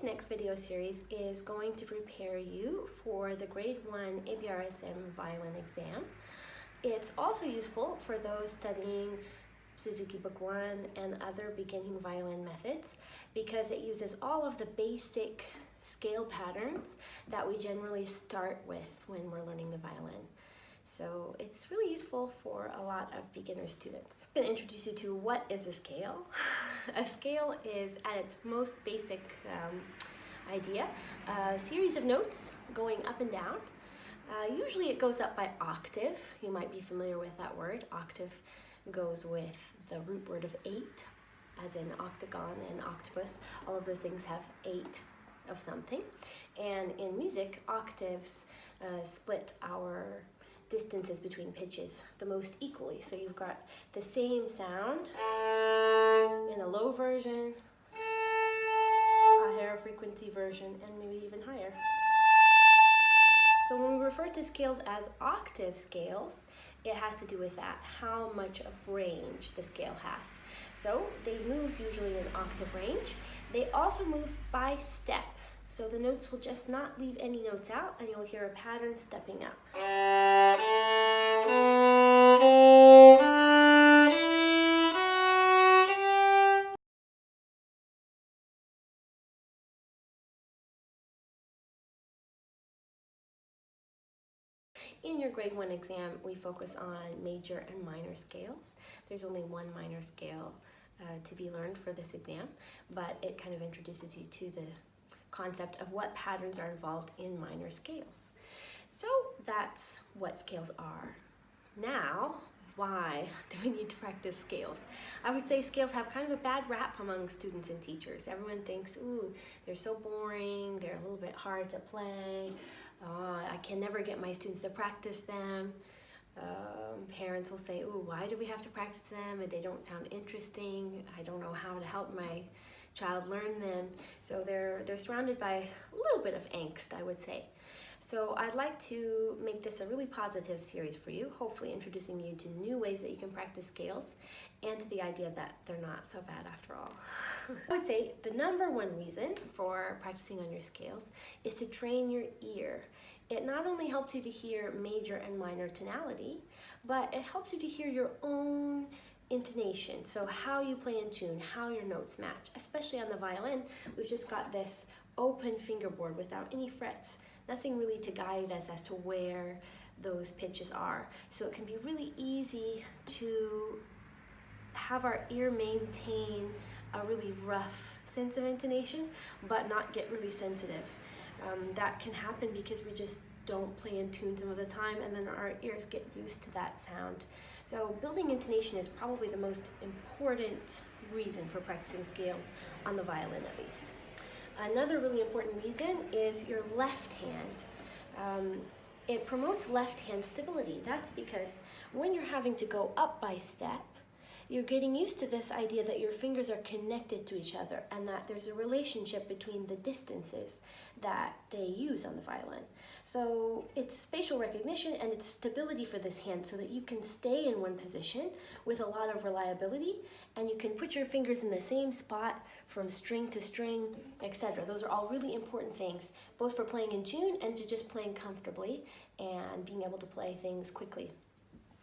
next video series is going to prepare you for the Grade 1 ABRSM violin exam. It's also useful for those studying Suzuki Book 1 and other beginning violin methods because it uses all of the basic scale patterns that we generally start with when we're learning the violin. So it's really useful for a lot of beginner students. I'm going to introduce you to what is a scale. A scale is, at its most basic idea, a series of notes going up and down. Usually it goes up by octave. You might be familiar with that word. Octave goes with the root word of 8, as in octagon and octopus. All of those things have 8 of something. And in music, octaves split our distances between pitches the most equally. So you've got the same sound in a low version, a higher frequency version, and maybe even higher. So when we refer to scales as octave scales, it has to do with that, how much of range the scale has. So they move usually in octave range. They also move by step. So the notes will just not leave any notes out, and you'll hear a pattern stepping up. In your grade 1 exam, we focus on major and minor scales. There's only one minor scale to be learned for this exam, but it kind of introduces you to the concept of what patterns are involved in minor scales. So that's what scales are. Now, why do we need to practice scales? I would say scales have kind of a bad rap among students and teachers. Everyone thinks, ooh, they're so boring, they're a little bit hard to play, I can never get my students to practice them. Parents will say, ooh, why do we have to practice them? And they don't sound interesting. I don't know how to help my child learn them. So they're surrounded by a little bit of angst, I would say. So I'd like to make this a really positive series for you, hopefully introducing you to new ways that you can practice scales and to the idea that they're not so bad after all. I would say the number one reason for practicing on your scales is to train your ear. It not only helps you to hear major and minor tonality, but it helps you to hear your own intonation, so how you play in tune, how your notes match. Especially on the violin, we've just got this open fingerboard without any frets, nothing really to guide us as to where those pitches are. So it can be really easy to have our ear maintain a really rough sense of intonation, but not get really sensitive. That can happen because we just don't play in tune some of the time, and then our ears get used to that sound. So building intonation is probably the most important reason for practicing scales on the violin, at least. Another really important reason is your left hand. It promotes left hand stability. That's because when you're having to go up by step, you're getting used to this idea that your fingers are connected to each other and that there's a relationship between the distances that they use on the violin. So it's spatial recognition and it's stability for this hand so that you can stay in one position with a lot of reliability, and you can put your fingers in the same spot from string to string, etc. Those are all really important things, both for playing in tune and to just playing comfortably and being able to play things quickly.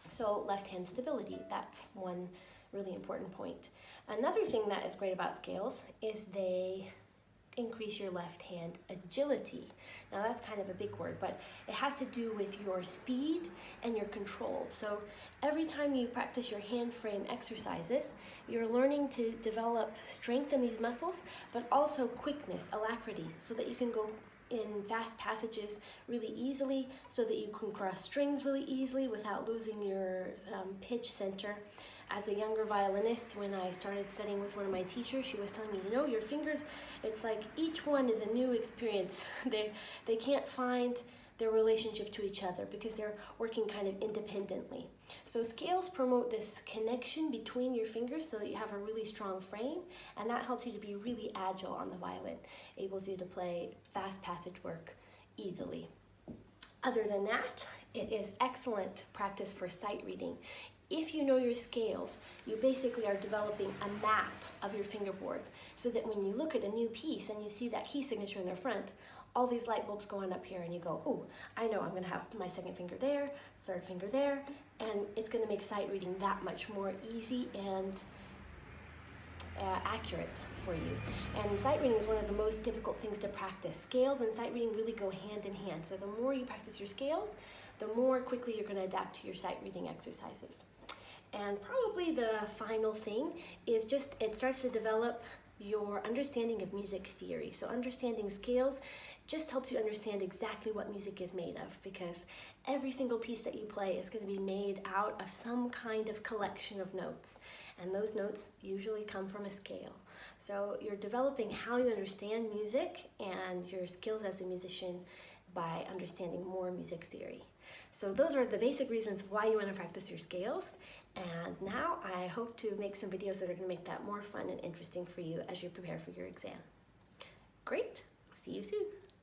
So left hand stability, that's one really important point. Another thing that is great about scales is they increase your left hand agility. Now that's kind of a big word, but it has to do with your speed and your control. So every time you practice your hand frame exercises, you're learning to develop strength in these muscles, but also quickness, alacrity, so that you can go in fast passages really easily, so that you can cross strings really easily without losing your pitch center. As a younger violinist, when I started studying with one of my teachers, she was telling me, you know, your fingers, it's like each one is a new experience. They can't find their relationship to each other because they're working kind of independently. So scales promote this connection between your fingers so that you have a really strong frame, and that helps you to be really agile on the violin, enables you to play fast passage work easily. Other than that, it is excellent practice for sight reading. if you know your scales, you basically are developing a map of your fingerboard so that when you look at a new piece and you see that key signature in the front, all these light bulbs go on up here and you go, oh, I know I'm going to have my second finger there, third finger there, and it's going to make sight reading that much more easy and accurate for you. And sight reading is one of the most difficult things to practice. Scales and sight reading really go hand in hand. So the more you practice your scales, the more quickly you're going to adapt to your sight reading exercises. And probably the final thing is just it starts to develop your understanding of music theory. So understanding scales just helps you understand exactly what music is made of, because every single piece that you play is going to be made out of some kind of collection of notes. And those notes usually come from a scale. So you're developing how you understand music and your skills as a musician by understanding more music theory. So those are the basic reasons why you want to practice your scales. And now I hope to make some videos that are going to make that more fun and interesting for you as you prepare for your exam. Great! See you soon!